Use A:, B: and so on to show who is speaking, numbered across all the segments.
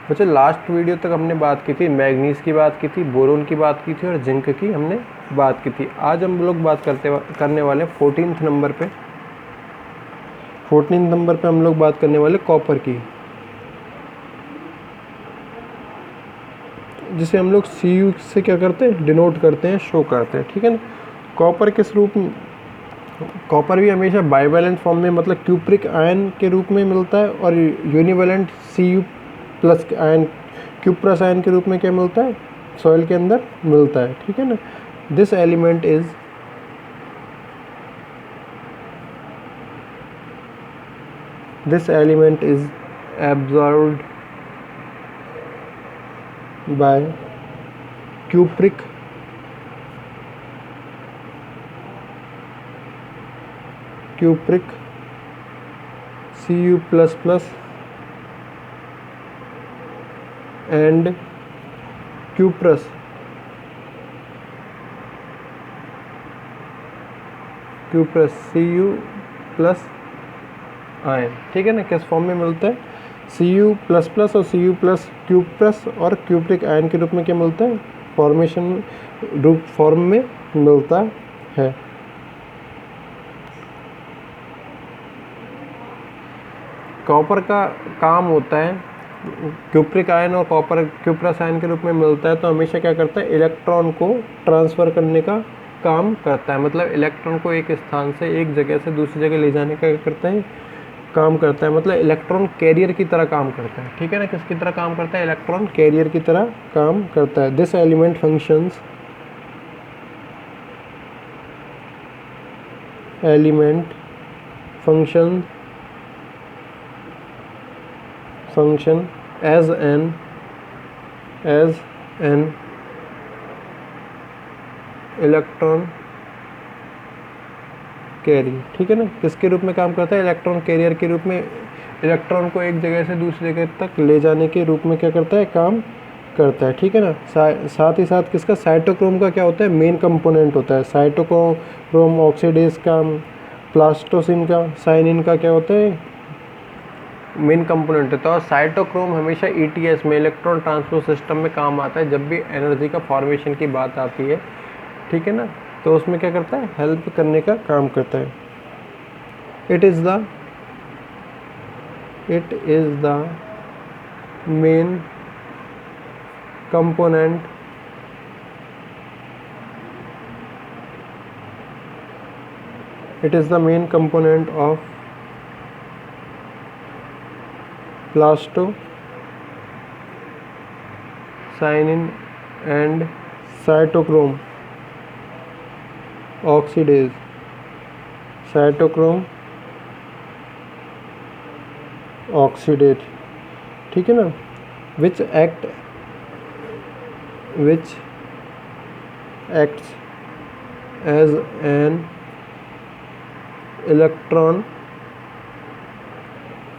A: बच्चों last video तक हमने बात की थी, मैग्नीज की बात की थी, बोरोन की बात की थी और जिंक की हमने बात की थी। आज हम लोग बात करने वाले 14th नंबर पे। 14th नंबर पे हम लोग बात करने वाले कॉपर की, जिसे हम लोग Cu से क्या करते हैं, डिनोट करते हैं, शो करते हैं, ठीक है ना। कॉपर किस रूप में, कॉपर भी हमेशा बाइवेलेंट फॉर्म में मतलब क्यूप्रिक आयन के रूप में मिलता है, और यूनिवेलेंट Cu plus ion, cuprous ion के रूप में क्या मिलता है, सॉइल के अंदर मिलता है, ठीक है ना। This element is absorbed bye cupric Cu++ and cuprous Cu+ ion, ठीक है ना। किस फॉर्म में मिलता है, Cu++ और Cu+, क्यूप्रस और क्यूप्रिक आयन के रूप में क्या मिलता है, फॉर्म में मिलता है। कॉपर का काम होता है, क्यूप्रिक आयन और कॉपर क्यूप्रस आयन के रूप में मिलता है तो हमेशा क्या करता है, इलेक्ट्रॉन को ट्रांसफ़र करने का काम करता है। मतलब इलेक्ट्रॉन को एक स्थान से एक जगह से दूसरी जगह ले जाने का क्या करता है, काम करता है। मतलब इलेक्ट्रॉन कैरियर की तरह काम करता है, ठीक है ना। किसकी तरह काम करता है, इलेक्ट्रॉन कैरियर की तरह काम करता है। This element function as an electron carrier, ठीक है ना। किसके रूप में काम करता है, इलेक्ट्रॉन कैरियर के रूप में। इलेक्ट्रॉन को एक जगह से दूसरी जगह तक ले जाने के रूप में क्या करता है, काम करता है, ठीक है ना। साथ ही साथ किसका, साइटोक्रोम का क्या होता है, मेन कंपोनेंट होता है। साइटोक्रोम ऑक्सीडेज का, प्लास्टोसिन का, साइनिन का क्या होता है, मेन कंपोनेंट होता है। और साइटोक्रोम हमेशा ETS में, इलेक्ट्रॉन ट्रांसपोर्ट सिस्टम में काम आता है जब भी एनर्जी का फॉर्मेशन की बात आती है, ठीक है ना। तो उसमें क्या करता है, हेल्प करने का काम करता है। It is the main component of plastocyanin and cytochrome oxidase, ठीक है ना। Which acts as an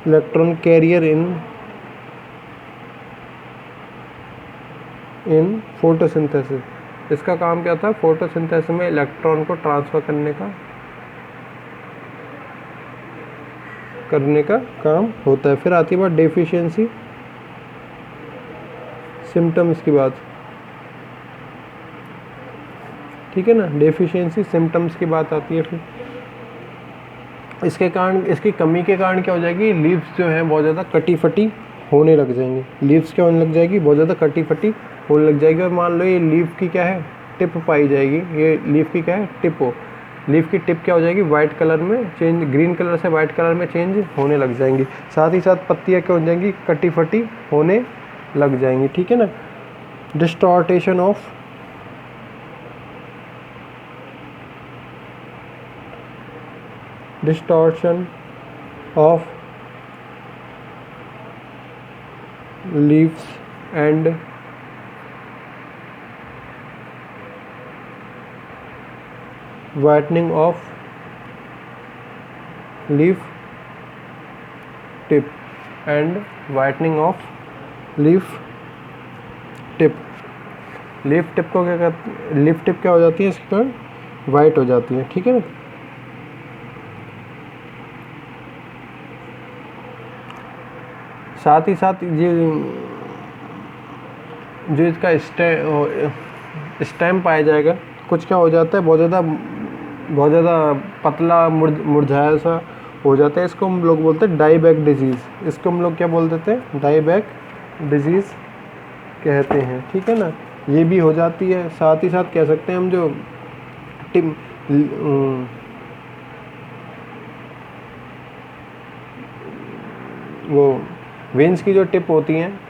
A: electron carrier in photosynthesis. इसका काम क्या था, फोटोसिंथेसिस में इलेक्ट्रॉन को ट्रांसफ़र करने का काम होता है। फिर आती है बात डेफिशिएंसी सिम्टम्स की बात, ठीक है ना। डेफिशिएंसी सिम्टम्स की बात आती है। फिर इसके कारण, इसकी कमी के कारण क्या हो जाएगी, लीव्स जो हैं बहुत ज़्यादा कटी फटी होने लग जाएंगी। लीव्स क्या होने लग जाएगी, बहुत ज़्यादा कटी फटी होने लग जाएगी। और मान लो ये लीव की क्या है, टिप पाई जाएगी। ये लीव की क्या है, टिप हो। लीफ की टिप क्या हो जाएगी, वाइट कलर में चेंज, ग्रीन कलर से वाइट कलर में चेंज होने लग जाएंगी। साथ ही साथ पत्तियाँ क्या हो जाएंगी, कटी फटी होने लग जाएंगी, ठीक है ना। Distortion of leaves and whitening of leaf tip and whitening of leaf tip। Leaf tip को क्या कहते हैं, लीफ टिप क्या हो जाती है, इसके कारण वाइट हो जाती है, ठीक है। साथ ही साथ ये जो इसका स्टेम पाया जाएगा कुछ क्या हो जाता है, बहुत ज़्यादा पतला मुरझाया सा हो जाता है। इसको हम लोग बोलते हैं डाईबैक डिजीज़। इसको हम लोग क्या बोल देते हैं, डाईबैक डिजीज़ कहते हैं, ठीक है ना। ये भी हो जाती है। साथ ही साथ कह सकते हैं हम जो वो वेंस की जो टिप होती हैं,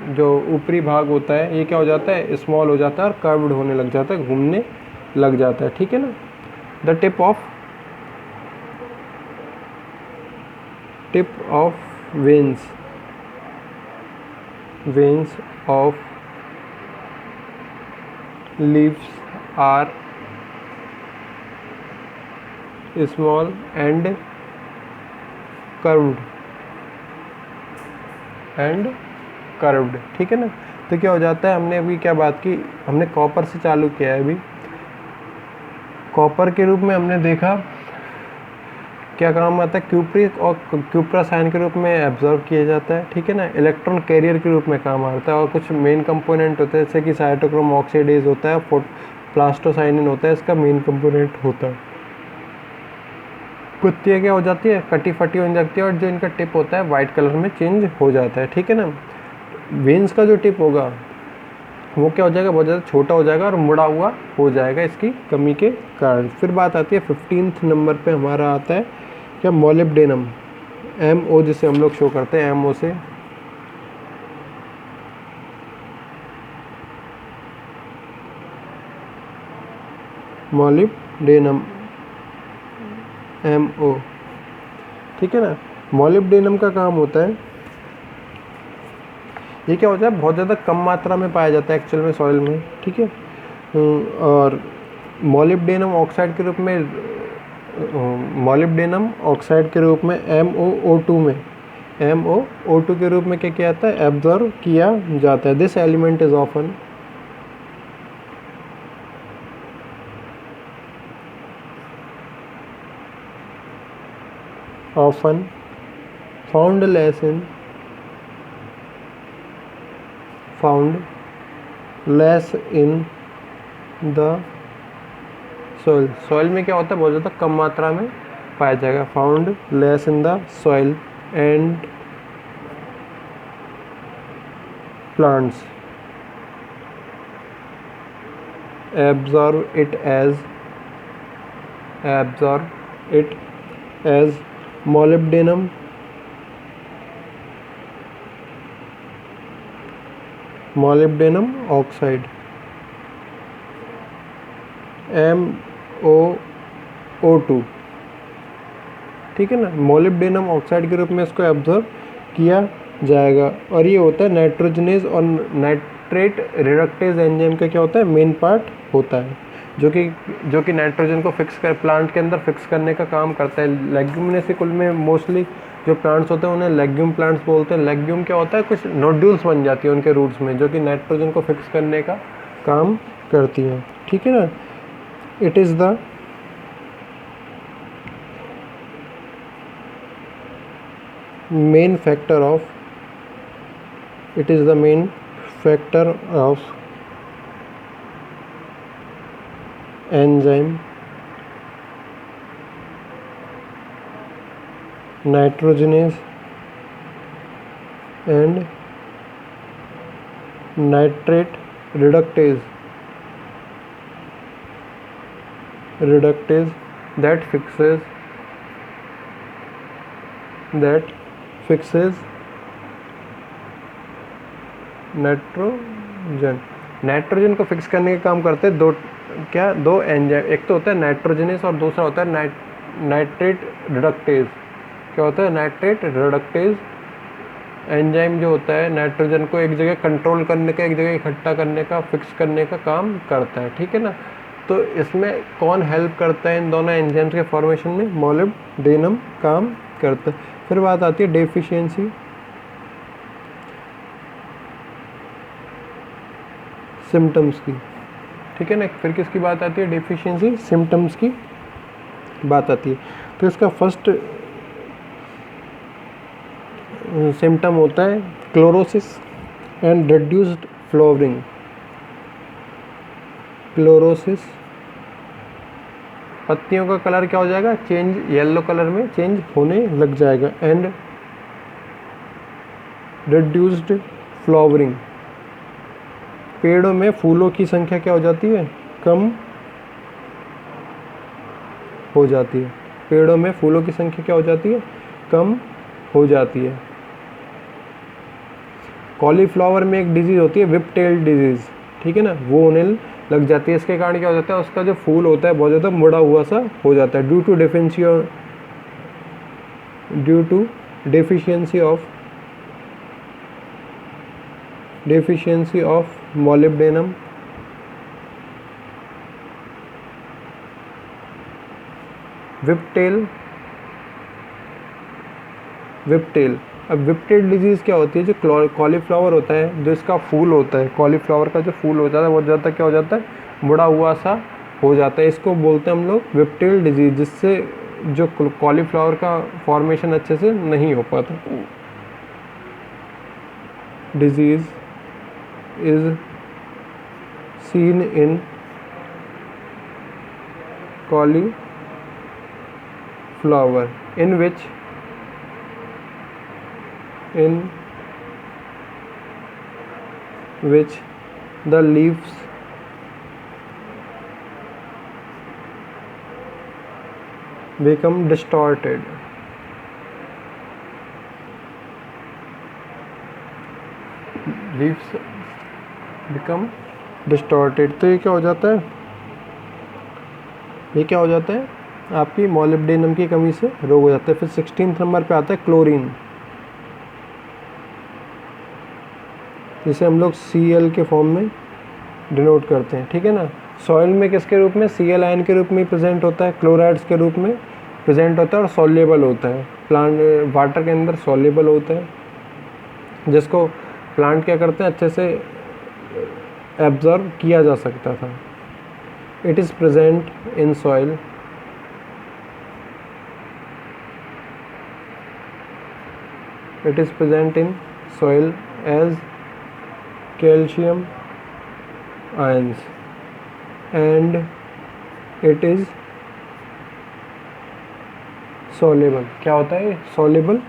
A: जो ऊपरी भाग होता है, ये क्या हो जाता है, स्मॉल हो जाता है और कर्व्ड होने लग जाता है, घूमने लग जाता है, ठीक है ना। The tip of veins of leaves are small and curved, ठीक है ना। तो क्या हो जाता है, हमने अभी क्या बात की, हमने कॉपर से चालू किया है। अभी कॉपर के रूप में हमने देखा क्या काम आता है, क्यूप्रिक और क्यूप्रासाइन के रूप में एब्जॉर्ब किया जाता है, ठीक है ना। इलेक्ट्रॉन कैरियर के रूप में काम आता है और कुछ मेन कंपोनेंट होते हैं जैसे कि साइटोक्रोम ऑक्सीडेज होता है, प्लास्टोसाइनिन होता है, इसका मेन कंपोनेंट होता है। पत्तियाँ क्या हो जाती है, कटी फटी हो जाती है और जो इनका टिप होता है वाइट कलर में चेंज हो जाता है, ठीक है ना। वेन्स का जो टिप होगा वो क्या हो जाएगा, बहुत ज़्यादा छोटा हो जाएगा और मुड़ा हुआ हो जाएगा इसकी कमी के कारण। फिर बात आती है 15th नंबर पे हमारा आता है क्या, मोलिब्डेनम, MO जिसे हम लोग शो करते हैं MO से। मोलिब्डेनम MO, ठीक है ना। मोलिब्डेनम का काम होता है, ये क्या होता है, बहुत ज़्यादा कम मात्रा में पाया जाता है एक्चुअल में सॉइल में, ठीक है। और मोलिब्डेनम ऑक्साइड के रूप में MOO2 के रूप में क्या किया जाता है, एब्जॉर्ब किया जाता है। This element is often found less in the soil में क्या होता है, बहुत ज़्यादा कम मात्रा में पाया जाएगा। Found less in the soil and plants absorb it as molybdenum oxide MOO2, ठीक है ना। मोलिब्डेनम ऑक्साइड के रूप में इसको एब्जॉर्ब किया जाएगा और ये होता है नाइट्रोजनेज और नाइट्रेट रिडक्टेज एंजाइम का क्या होता है, मेन पार्ट होता है, जो कि नाइट्रोजन को प्लांट के अंदर फिक्स करने का काम करता है। लेग्यूमिनेसी कुल में मोस्टली जो प्लांट्स होते हैं उन्हें लेग्यूम प्लांट्स बोलते हैं। लेग्यूम क्या होता है, कुछ नोड्यूल्स बन जाती है उनके रूट्स में जो कि नाइट्रोजन को फिक्स करने का काम करती हैं, ठीक है ना। It is the main factor of enzyme nitrogenase and nitrate reductase that fixes nitrogen को फिक्स करने का काम करते हैं दो एंजाइम। एक तो होता है नाइट्रोजनेस और दूसरा होता है नाइट्रेट रिडक्टेज। क्या होता है, नाइट्रेट रिडक्टेज एंजाइम जो होता है नाइट्रोजन को एक जगह कंट्रोल करने का, एक जगह इकट्ठा करने का, फिक्स करने का काम करता है, ठीक है ना। तो इसमें कौन हेल्प करता है इन दोनों एंजाइम्स के फॉर्मेशन में, मोलिब्डेनम काम करता है। फिर बात आती है डेफिशिएंसी सिम्टम्स की, ठीक है ना। फिर किसकी बात आती है, डेफिशिएंसी सिम्टम्स की बात आती है। तो इसका फर्स्ट सिम्टम होता है chlorosis and reduced flowering, chlorosis, पत्तियों का कलर क्या हो जाएगा, चेंज, येलो कलर में चेंज होने लग जाएगा। एंड रिड्यूस्ड फ्लावरिंग, पेड़ों में फूलों की संख्या क्या हो जाती है, कम हो जाती है। पेड़ों में फूलों की संख्या क्या हो जाती है, कम हो जाती है। कॉलीफ्लावर में एक डिजीज़ होती है विप टेल डिजीज़, ठीक है ना, वो होने लग जाती है। इसके कारण क्या हो जाता है, उसका जो फूल होता है बहुत ज़्यादा मुड़ा हुआ सा हो जाता है, due to deficiency of molybdenum, whiptail. अब विपटेल डिजीज़ क्या होती है, जो कॉलीफ्लावर होता है, जो इसका फूल होता है, कॉलीफ्लावर का जो फूल होता है बहुत ज़्यादा क्या हो जाता है, मुड़ा हुआ सा हो जाता है। इसको बोलते हैं हम लोग विपटेल डिजीज़, जिससे जो कॉलीफ्लावर का फॉर्मेशन अच्छे से नहीं हो पाता। Disease is seen in cauliflower in which the leaves become distorted. Leaves become distorted। तो ये क्या हो जाता है, ये क्या हो जाता है, आपकी मोलिब्डेनम की कमी से रोग हो जाता है। फिर 16 नंबर पे आता है क्लोरीन, जिसे हम लोग Cl के फॉर्म में डिनोट करते हैं, ठीक है ना। सॉइल में किसके रूप में, Cl आयन के रूप में प्रेजेंट होता है, क्लोराइड्स के रूप में प्रेजेंट होता है और सॉल्युबल होता है। प्लांट वाटर के अंदर सॉल्युबल होता है, जिसको प्लांट क्या करते हैं, अच्छे से एब्जॉर्ब किया जा सकता था। It is present in soil, it is present in soil as calcium ions and it is soluble। क्या होता है, soluble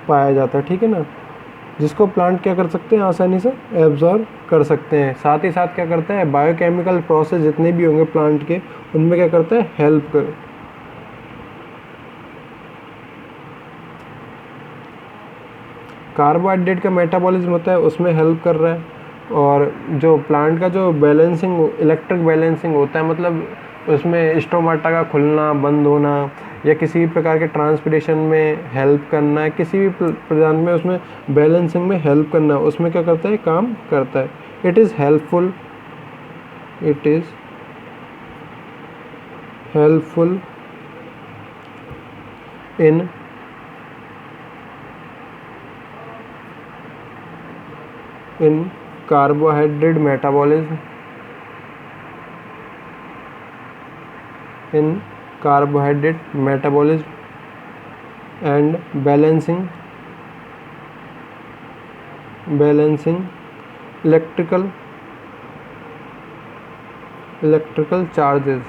A: पाया जाता है, ठीक है ना, जिसको प्लांट क्या कर सकते हैं, आसानी से एब्जॉर्ब कर सकते हैं। साथ ही साथ क्या करता है, बायोकेमिकल प्रोसेस जितने भी होंगे प्लांट के, उनमें क्या करता है, हेल्प कर। कार्बोहाइड्रेट का मेटाबॉलिज्म होता है, उसमें हेल्प कर रहा है। और जो प्लांट का जो बैलेंसिंग, इलेक्ट्रिक बैलेंसिंग होता है, मतलब उसमें स्टोमाटा का खुलना बंद होना या किसी भी प्रकार के ट्रांसपिरेशन में हेल्प करना है, किसी भी प्रकार में उसमें बैलेंसिंग में हेल्प करना, उसमें क्या करता है, काम करता है। It is helpful in carbohydrate metabolism, and balancing electrical charges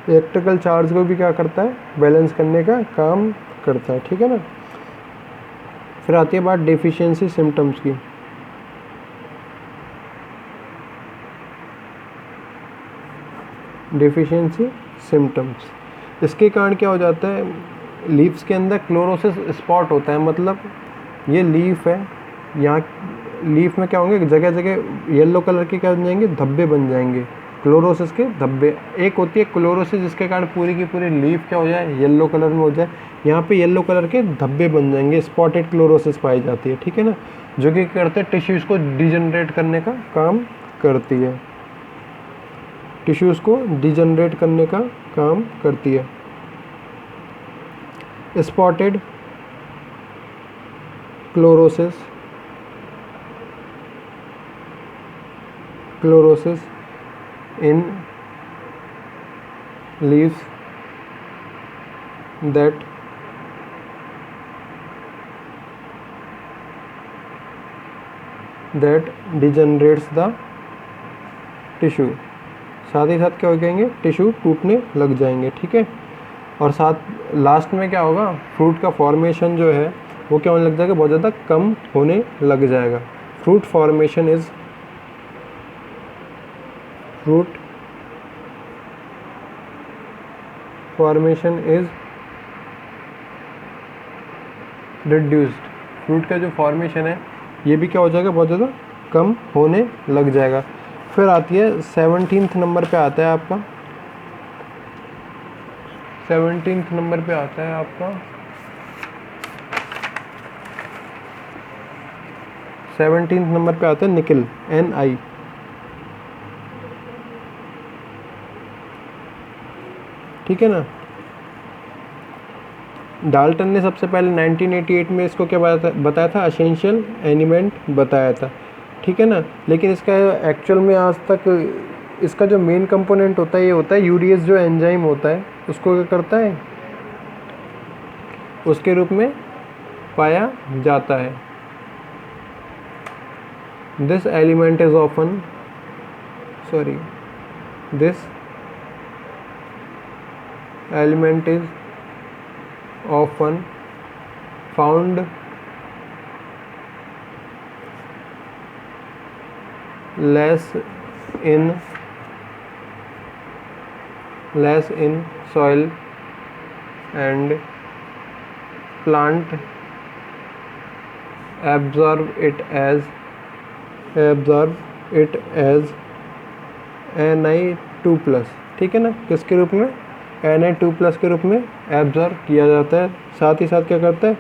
A: electrical charge को भी क्या करता है, बैलेंस करने का काम करता है, ठीक है ना। फिर आती है बात डेफिशिएंसी सिम्टम्स की। डेफिशिएंसी सिम्टम्स, इसके कारण क्या हो जाता है, लीव्स के अंदर क्लोरोसिस स्पॉट होता है। मतलब ये लीफ है, यहाँ लीफ में क्या होंगे, जगह जगह येलो कलर के क्या बन जाएंगे, धब्बे बन जाएंगे, क्लोरोसिस के धब्बे। एक होती है क्लोरोसिस, जिसके कारण पूरी की पूरी लीफ क्या हो जाए, येलो कलर में हो जाए। यहाँ पे येलो कलर के धब्बे बन जाएंगे, स्पॉटेड क्लोरोसिस पाई जाती है, ठीक है ना, जो कि करते हैं, टिश्यूज़ को डिजनरेट करने का काम करती है, टिश्यूज़ को डिजनरेट करने का काम करती है। Spotted chlorosis in leaves that that degenerates the tissue. साथ ही साथ क्या हो जाएंगे, टिश्यू टूटने लग जाएंगे, ठीक है। और साथ लास्ट में क्या होगा, फ्रूट का फॉर्मेशन जो है वो क्या होने लग जाएगा, बहुत ज़्यादा कम होने लग जाएगा। Fruit formation is reduced. Fruit का जो फॉर्मेशन है ये भी क्या हो जाएगा, बहुत ज़्यादा कम होने लग जाएगा। फिर आती है 17th नंबर पे आता है आपका, 17th नंबर पे आता है आपका 17th नंबर पे आता है निकल, Ni। ठीक है ना। डाल्टन ने सबसे पहले 1988 में इसको क्या बताया था, एसेंशियल एलिमेंट बताया था, ठीक है ना। लेकिन इसका एक्चुअल में आज तक इसका जो मेन कंपोनेंट होता है ये होता है यूरिएज, जो एंजाइम होता है उसको क्या करता है, उसके रूप में पाया जाता है। This element is often this element is often found less in soil and plant absorb it as Ni2+, ठीक है ना। किसके रूप में, Na2+ के रूप में एब्जॉर्ब किया जाता है। साथ ही साथ क्या करता है,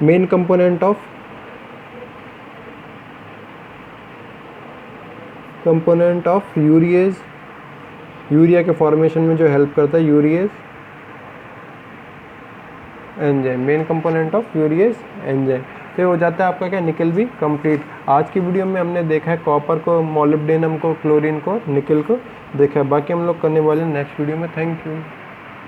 A: main component of urease, urea के फॉर्मेशन में जो हेल्प करता है urease enzyme, main component of urease enzyme. तो हो जाता है आपका क्या, निकल भी कंप्लीट। आज की वीडियो में हमने देखा है कॉपर को, मोलिब्डेनम को, क्लोरीन को, निकल को देखा है। बाकी हम लोग करने वाले नेक्स्ट वीडियो में। Thank you.